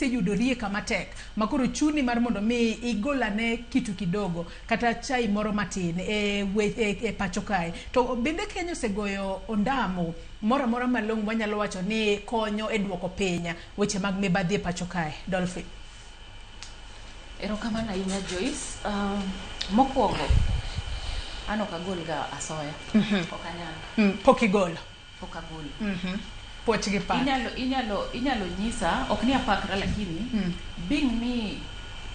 iseyudorie kama tek makoro chuni mar mondo mi igolane kitu kidogo kata chai moro matin e pacho kae, to bende Kenya osegoyo ondamo mora malong wanyalo wacho ni konyo e duoko piny weche mag mibadhi e pacho kae? Dolphine. Erokamano ahinya Joyce. Mokwongo ano kagol ga asoya. Okanyal. Pokigolo. Pokagolo. Poch gi pak. Inyalo nyisa ok ni apakra lakini being me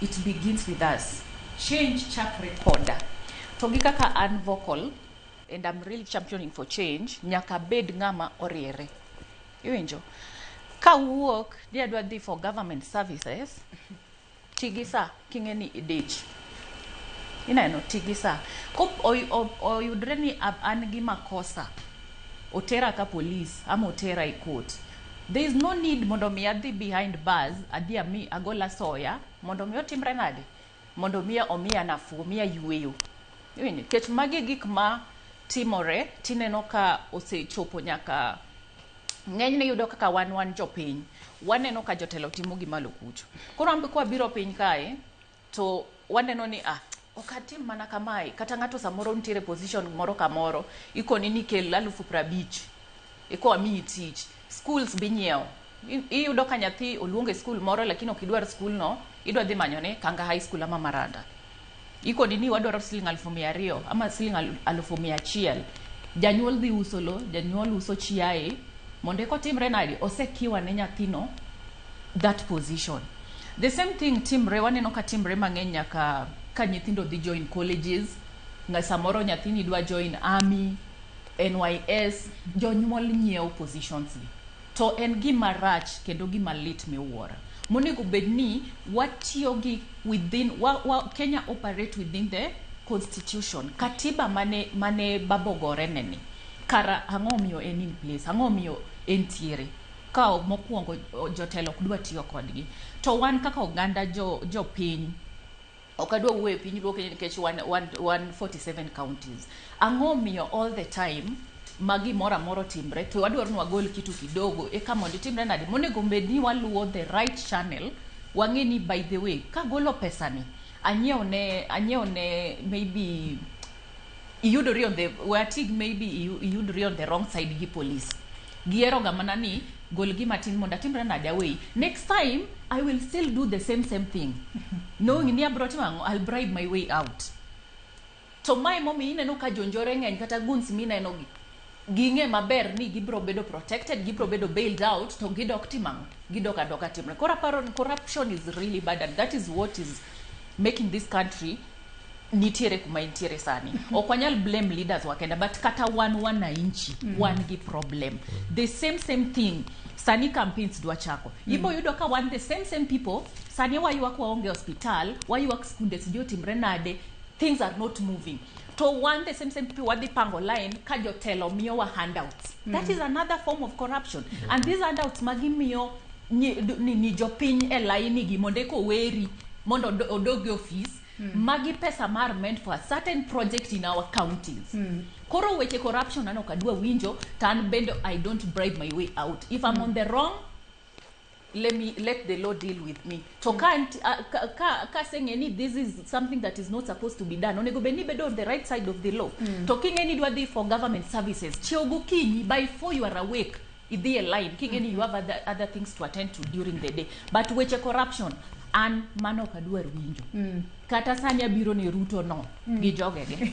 it begins with us. Change chakre koda. To gi kaka an vocal and I'm really championing for change, nyaka bed ngama oriere. Iwinjo? Ka wuok ni adwa dhi for government services, tigisa kingeni idich. Ineno tigisa. Kop oyudre ni an gi makosa. Otera ka police ama otera I court. There is no need mondo mi adhi behind bars adhi ami agola soya mondo mi otimre nade, mondo mi omiya nafu, miya yueyo. Iwinjo? Kech magi gik ma timore tineno ka osechopo nyaka ng'enyne yudo kaka wan jopiny waneno ka jotelo timo gimalo kucho. Koro ambe kwa biro piny kae to waneno ni okatim mana kamae, kata ng'ato samoro nitiere position moro kamoro ikoni ni kel 50,000 iko amiyi tich. Schools binyiew iyudo ka nyathi oluonge school moro lakini ok idwar school no, idwa dhi manyone Kanga high school ama Maranda. Ikoni ni wadwaro $200,000 ama $100,000. Janyuol dhi uso lo, janyuol uso chiaye mondo kotimre nadi osekiwa ne nyathino that position. The same thing timre waneno ka timre mang'eny nyaka ka nyithindo dhi join colleges, nga samoro nyathini dwa join army, NYS, jonyuol nyiew positions gi. To en gima rach kendo gima lit miwuora. Monego bedni watiyogi within Kenya operate within the constitution. Katiba mane babogore neni. Kara ang'omiyo en in place, ang'omiyo entiere. Ka mokwongo jotelo kudwa tiyo kodgi. To wan kaka oganda jo piny okadwa wuoyo piny duoke nikech 147 counties. Ang'omiyo all the time magi moro timbre to wadwaro ni wagol kitu kidogo eka mondo timbre nadi. Monego bedni waluwo the right channel. Wang'eni by the way ka golo pesa ni anyiew ne maybe iyudori on the maybe iyudori on the wrong side gi police. Giero gamana ni gol gima tin mondo timbre nadi away. Next time I will still do the same thing. Knowing ni abrotima I'll bribe my way out. To my mommy ineno ka jonjore ng'eny kata guns mineno ginge maber ni gibro bedo protected, gibro bedo bailed out, to gidok adoka timre. Corruption is really bad and that is what is making this country nitiere kuma nitiere sani. Okwanyal blame leaders wakenda, but kata wananchi one gi problem. The same thing sani campaigns dwa chako. Ibo yudo ka one the same people sani wayuak waonge hospital, wayuak skunde sijui timre nade, things are not moving. To one the same people wadhi pango line ka jotelo miyo wa handouts. That is another form of corruption. And these handouts magi miyo ni jopiny e line gi mondo ko weri mondo odogi office. Magi pesa mar meant for a certain project in our counties. Koro weche corruption ano kadwa winjo tan bendo I don't bribe my way out. If I'm on the wrong, let the law deal with me. To ka saying any this is something that is not supposed to be done. Onego beni bedo on the right side of the law. Talking any dwa for government services. Chiogo kinyi by 4 you are awake. Idhi a line. King any you have other things to attend to during the day. But weche corruption an mano kadwa winjo. Kata sanya biro ne Ruto no gi jogege.